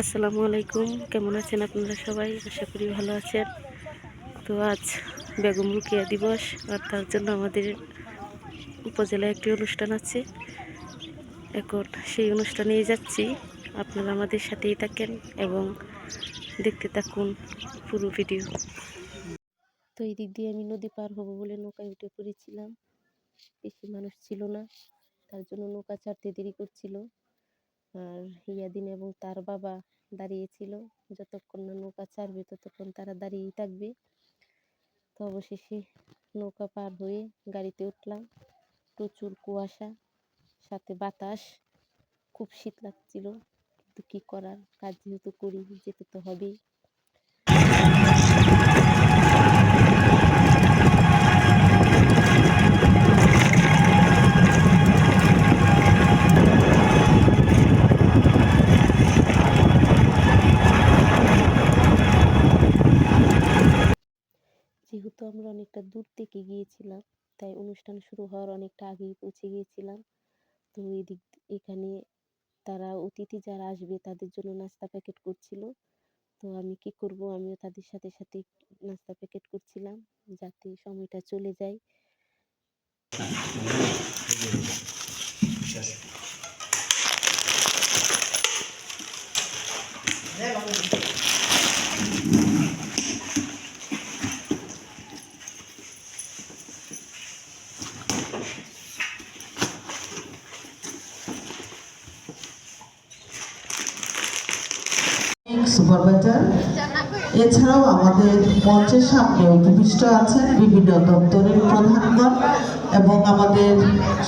আসসালামু আলাইকুম, কেমন আছেন আপনারা সবাই? আশা করি ভালো আছেন। তো আজ বেগম রোকেয়া দিবস, আর তার জন্য আমাদের উপজেলায় একটি অনুষ্ঠান আছে। এখন সেই অনুষ্ঠানেই যাচ্ছি। আপনারা আমাদের সাথেই থাকেন এবং দেখতে থাকুন পুরো ভিডিও। তো এই দিক দিয়ে আমি নদী পার হব বলে নৌকায় উঠে পড়েছিলাম। বেশি মানুষ ছিল না, তার জন্য নৌকা ছাড়তে দেরি করছিল। আর ইয়াদিন এবং তার বাবা দাঁড়িয়েছিল, যতক্ষণ না নৌকা ছাড়বে ততক্ষণ তারা দাঁড়িয়েই থাকবে। তো অবশেষে নৌকা পার হয়ে গাড়িতে উঠলাম। প্রচুর কুয়াশা, সাথে বাতাস, খুব শীত লাগছিল, কিন্তু কি করার, কাজ যেহেতু করি যেতে তো হবেই। যেহেতু আমরা অনেকটা দূর থেকে গিয়েছিলাম, তাই অনুষ্ঠান শুরু হওয়ার অনেকটা আগেই পৌঁছে গিয়েছিলাম। তো এখানে তারা অতিথি যারা আসবে তাদের জন্য নাস্তা প্যাকেট করছিল। তো আমি কি করব, আমিও তাদের সাথে সাথে নাস্তা প্যাকেট করছিলাম যাতে সময়টা চলে যায়। সুপারভাইজার, এছাড়াও আমাদের মঞ্চের সামনে উপবিষ্ট আছেন বিভিন্ন দপ্তরের প্রধানগণ এবং আমাদের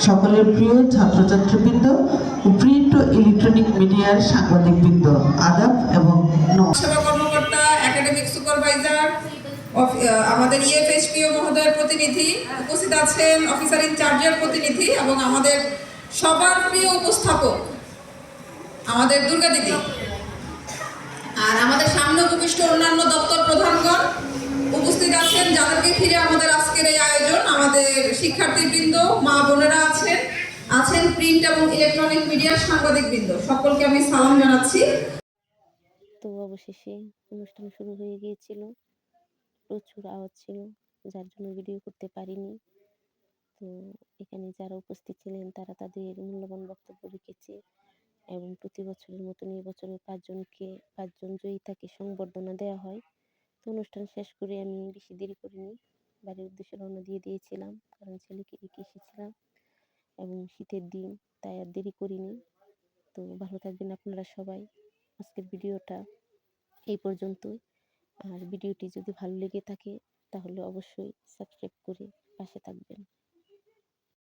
সকলের প্রিয় ছাত্রছাত্রীবৃন্দ, প্রিন্ট ও ইলেকট্রনিক মিডিয়ার সাংবাদিকবৃন্দ, আদাব এবং সেবা কর্মকর্তা, একাডেমিক সুপারভাইজার, আমাদের ইএফএসপিও মহোদয়ের প্রতিনিধি উপস্থিত আছেন, অফিসার ইনচার্জের প্রতিনিধি এবং আমাদের সবার প্রিয় উপস্থাপক আমাদের দুর্গা দিদি, আর আমাদের সামনে উপবিষ্ট অন্যান্য দপ্তর প্রধানগণ উপস্থিত আছেন, যাদেরকে ঘিরে আমাদের আজকের এই আয়োজন। আমাদের শিক্ষার্থীবৃন্দ, মা বোনেরা আছেন প্রিন্ট এবং ইলেকট্রনিক মিডিয়ার সাংবাদিকবৃন্দ, সকলকে আমি সালাম জানাচ্ছি। তো অবশেষে অনুষ্ঠান শুরু হয়ে গিয়েছিল। প্রচুর আওয়াজ ছিল, যার জন্য ভিডিও করতে পারিনি। তো এখানে যারা উপস্থিত ছিলেন তারা তাদের মূল্যবান বক্তব্য রেখেছে এবং প্রতি বছরের মতন এবছরে পাঁচজন জয়িতাকে সংবর্ধনা দেওয়া হয়। তো অনুষ্ঠান শেষ করে আমি বেশি দেরি করিনি, বাড়ির উদ্দেশ্যে রওনা দিয়ে দিয়েছিলাম, কারণ ছেলেকে রেখে এসেছিলাম এবং শীতের দিন, তাই আর দেরি করিনি। তো ভালো থাকবেন আপনারা সবাই। আজকের ভিডিওটা এই পর্যন্তই। আর ভিডিওটি যদি ভালো লেগে থাকে তাহলে অবশ্যই সাবস্ক্রাইব করে পাশে থাকবেন।